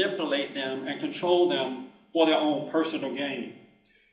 manipulate them and control them for their own personal gain.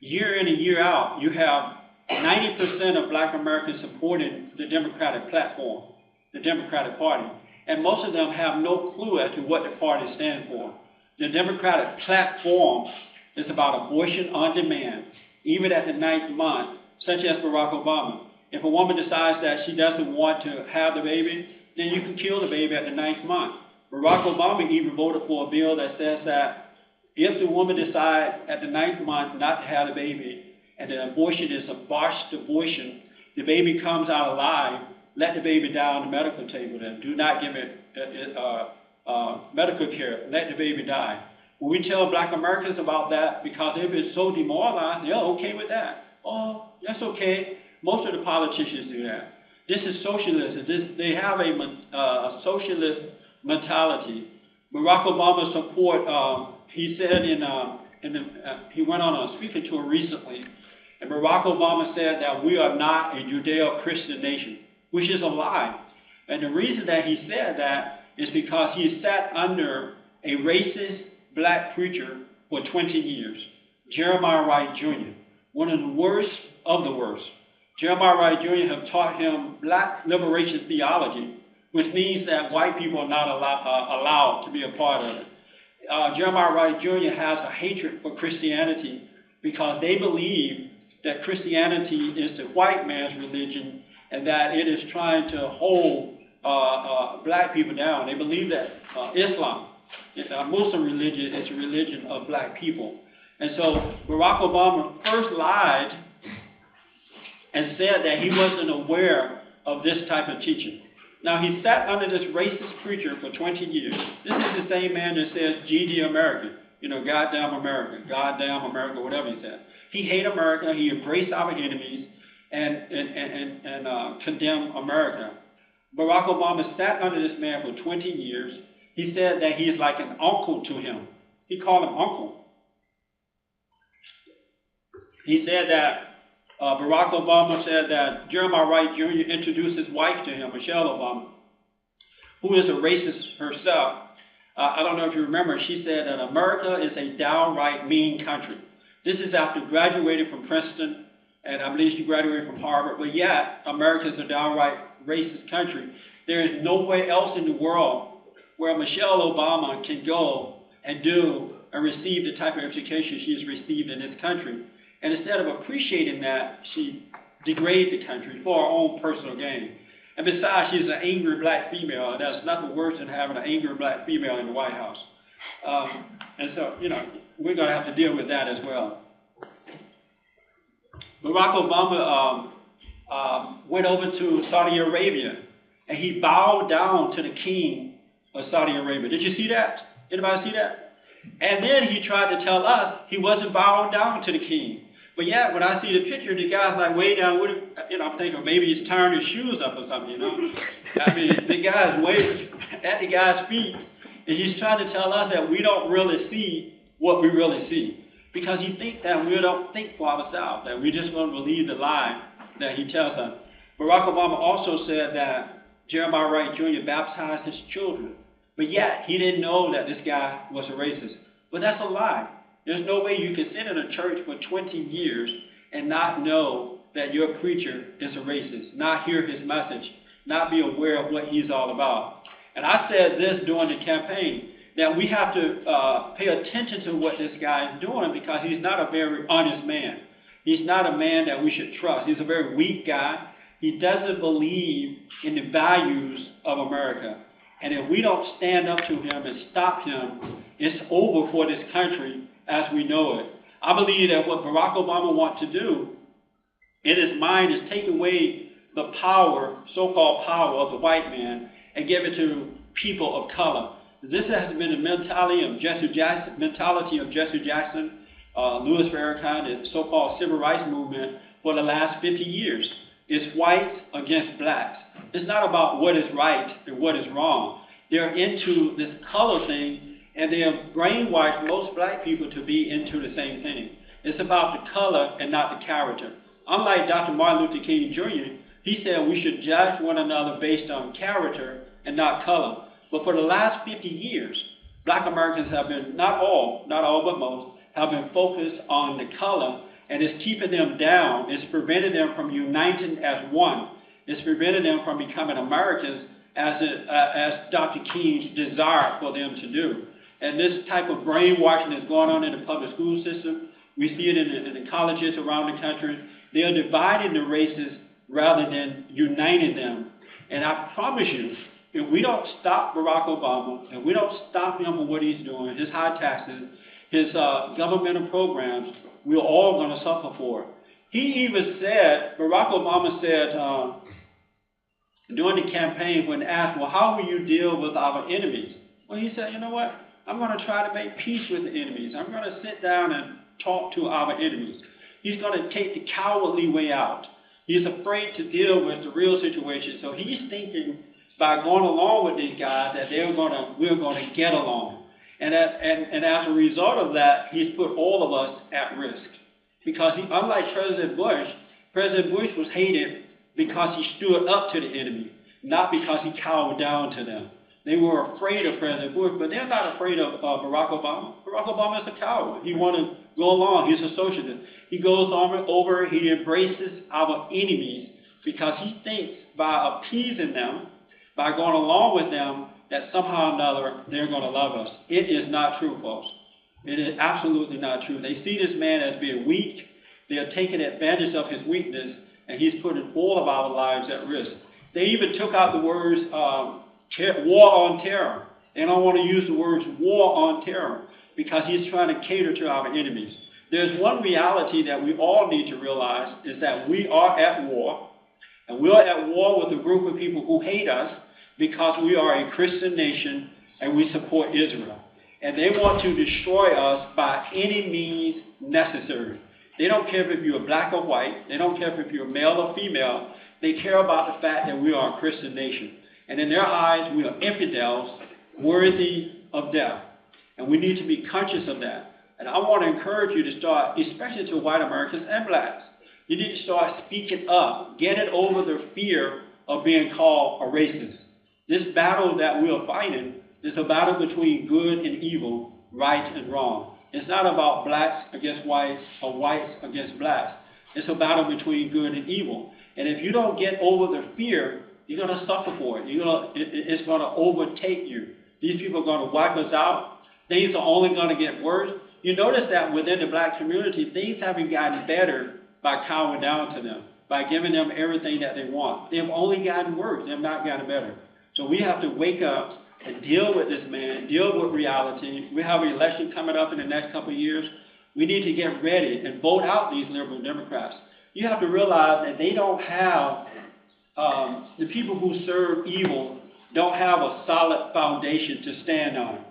Year in and year out, you have 90% of black Americans supporting the Democratic platform, the Democratic Party. And most of them have no clue as to what the party stands for. The Democratic platform is about abortion on demand, even at the 9th month, such as Barack Obama. If a woman decides that she doesn't want to have the baby, then you can kill the baby at the 9th month. Barack Obama even voted for a bill that says that if the woman decides at the 9th month not to have the baby, and the abortion is a botched abortion, the baby comes out alive, let the baby die on the medical table and do not give it medical care. Let the baby die. When we tell black Americans about that, because they've been so demoralized, they're okay with that. Oh, that's okay. Most of the politicians do that. This is socialism. They have a socialist mentality. Barack Obama support, he said he went on a speaking tour recently, and Barack Obama said that we are not a Judeo-Christian nation, which is a lie. And the reason that he said that is because he sat under a racist black preacher for 20 years, Jeremiah Wright Jr., one of the worst of the worst. Jeremiah Wright Jr. have taught him black liberation theology, which means that white people are not allowed to be a part of it. Jeremiah Wright Jr. has a hatred for Christianity because they believe that Christianity is the white man's religion and that it is trying to hold black people down. They believe that Islam, Muslim religion, is a religion of black people. And so Barack Obama first lied and said that he wasn't aware of this type of teaching. Now, he sat under this racist preacher for 20 years. This is the same man that says, GD America, goddamn America, whatever he said. He hated America, he embraced our enemies, and condemned America. Barack Obama sat under this man for 20 years. He said that he is like an uncle to him. He called him uncle. He said that Barack Obama said that Jeremiah Wright Jr. introduced his wife to him, Michelle Obama, who is a racist herself. I don't know if you remember, she said that America is a downright mean country. This is after graduating from Princeton, and I believe she graduated from Harvard, but yet America is a downright racist country. There is nowhere else in the world where Michelle Obama can go and do and receive the type of education she has received in this country. And instead of appreciating that, she degrades the country for her own personal gain. And besides, she's an angry black female, and there's nothing worse than having an angry black female in the White House. And so, we're going to have to deal with that as well. Barack Obama went over to Saudi Arabia, and he bowed down to the king of Saudi Arabia. Did you see that? Anybody see that? And then he tried to tell us he wasn't bowing down to the king. But yeah, when I see the picture, the guy's like way down with it. I'm thinking maybe he's tearing his shoes up or something, I mean, the guy's way at the guy's feet, and he's trying to tell us that we don't really see what we really see. Because he thinks that we don't think for ourselves, that we're just going to believe the lie that he tells us. Barack Obama also said that Jeremiah Wright Jr. baptized his children. But yet, he didn't know that this guy was a racist. But that's a lie. There's no way you can sit in a church for 20 years and not know that your preacher is a racist, not hear his message, not be aware of what he's all about. And I said this during the campaign, that we have to pay attention to what this guy is doing because he's not a very honest man. He's not a man that we should trust. He's a very weak guy. He doesn't believe in the values of America. And if we don't stand up to him and stop him, it's over for this country as we know it. I believe that what Barack Obama wants to do in his mind is take away the power, so-called power of the white man and give it to people of color. This has been the mentality of Jesse Jackson, Louis Farrakhan, the so-called civil rights movement for the last 50 years. It's whites against blacks. It's not about what is right and what is wrong. They're into this color thing, and they have brainwashed most black people to be into the same thing. It's about the color and not the character. Unlike Dr. Martin Luther King Jr., he said we should judge one another based on character and not color. But for the last 50 years, Black Americans have been, not all but most, have been focused on the color, and it's keeping them down. It's preventing them from uniting as one. It's preventing them from becoming Americans as Dr. King desired for them to do. And this type of brainwashing is going on in the public school system. We see it in the colleges around the country. They are dividing the races rather than uniting them. And I promise you, if we don't stop Barack Obama, if we don't stop him from what he's doing, his high taxes, his governmental programs, we're all going to suffer for it. He even said, Barack Obama said during the campaign when asked, well, how will you deal with our enemies? Well, he said, you know what? I'm going to try to make peace with the enemies. I'm going to sit down and talk to our enemies. He's going to take the cowardly way out. He's afraid to deal with the real situation. So he's thinking by going along with these guys that we're going to get along. And as a result of that, he's put all of us at risk. Because unlike President Bush was hated because he stood up to the enemy, not because he cowered down to them. They were afraid of President Bush, but they're not afraid of Barack Obama. Barack Obama is a coward. He wants to go along. He's a socialist. He goes over, he embraces our enemies because he thinks by appeasing them, by going along with them, that somehow or another they're going to love us. It is not true, folks. It is absolutely not true. They see this man as being weak. They are taking advantage of his weakness, and he's putting all of our lives at risk. They even took out the words war on terror. They don't want to use the words war on terror because he's trying to cater to our enemies. There's one reality that we all need to realize is that we are at war, and we are at war with a group of people who hate us because we are a Christian nation and we support Israel. And they want to destroy us by any means necessary. They don't care if you're black or white. They don't care if you're male or female. They care about the fact that we are a Christian nation. And in their eyes, we are infidels worthy of death. And we need to be conscious of that. And I want to encourage you to start, especially to white Americans and blacks, you need to start speaking up, getting over the fear of being called a racist. This battle that we are fighting is a battle between good and evil, right and wrong. It's not about blacks against whites or whites against blacks. It's a battle between good and evil. And if you don't get over the fear, you're going to suffer for it. It's going to overtake you. These people are going to wipe us out. Things are only going to get worse. You notice that within the black community, things haven't gotten better by cowering down to them, by giving them everything that they want. They've only gotten worse. They've not gotten better. So we have to wake up and deal with this man, deal with reality. We have an election coming up in the next couple of years. We need to get ready and vote out these liberal Democrats. You have to realize that they don't have, the people who serve evil don't have a solid foundation to stand on.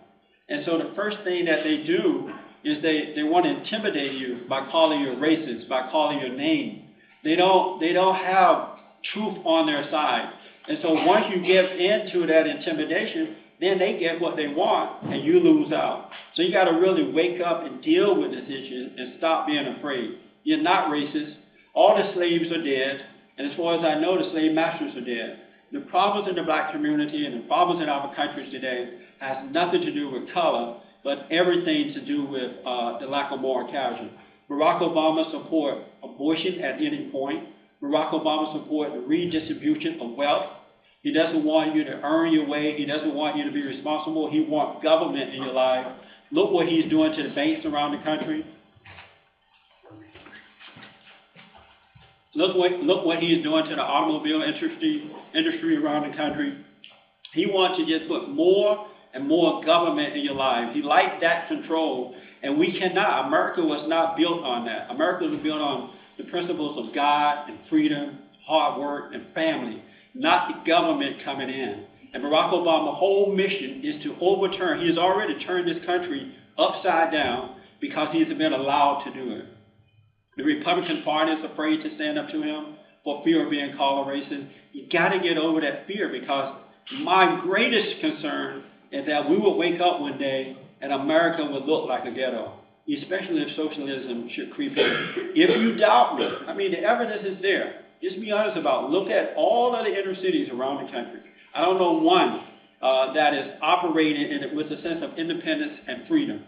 And so the first thing that they do is they want to intimidate you by calling you a racist, by calling your name. They don't have truth on their side. And so once you give into that intimidation, then they get what they want and you lose out. So you got to really wake up and deal with this issue and stop being afraid. You're not racist. All the slaves are dead. And as far as I know, the slave masters are dead. The problems in the black community and the problems in our countries today has nothing to do with color, but everything to do with the lack of moral character. Barack Obama supports abortion at any point. Barack Obama supports the redistribution of wealth. He doesn't want you to earn your way. He doesn't want you to be responsible. He wants government in your life. Look what he's doing to the banks around the country. Look what he's doing to the automobile industry around the country. He wants to just put more and more government in your life. He likes that control, and we cannot. America was not built on that. America was built on the principles of God and freedom, hard work, and family, not the government coming in. And Barack Obama's whole mission is to overturn. He has already turned this country upside down because he's been allowed to do it. The Republican Party is afraid to stand up to him for fear of being called a racist. You got to get over that fear, because my greatest concern is that we will wake up one day and America will look like a ghetto, especially if socialism should creep in. If you doubt me, I mean, the evidence is there. Just be honest about it. Look at all of the inner cities around the country. I don't know one that is operating with a sense of independence and freedom.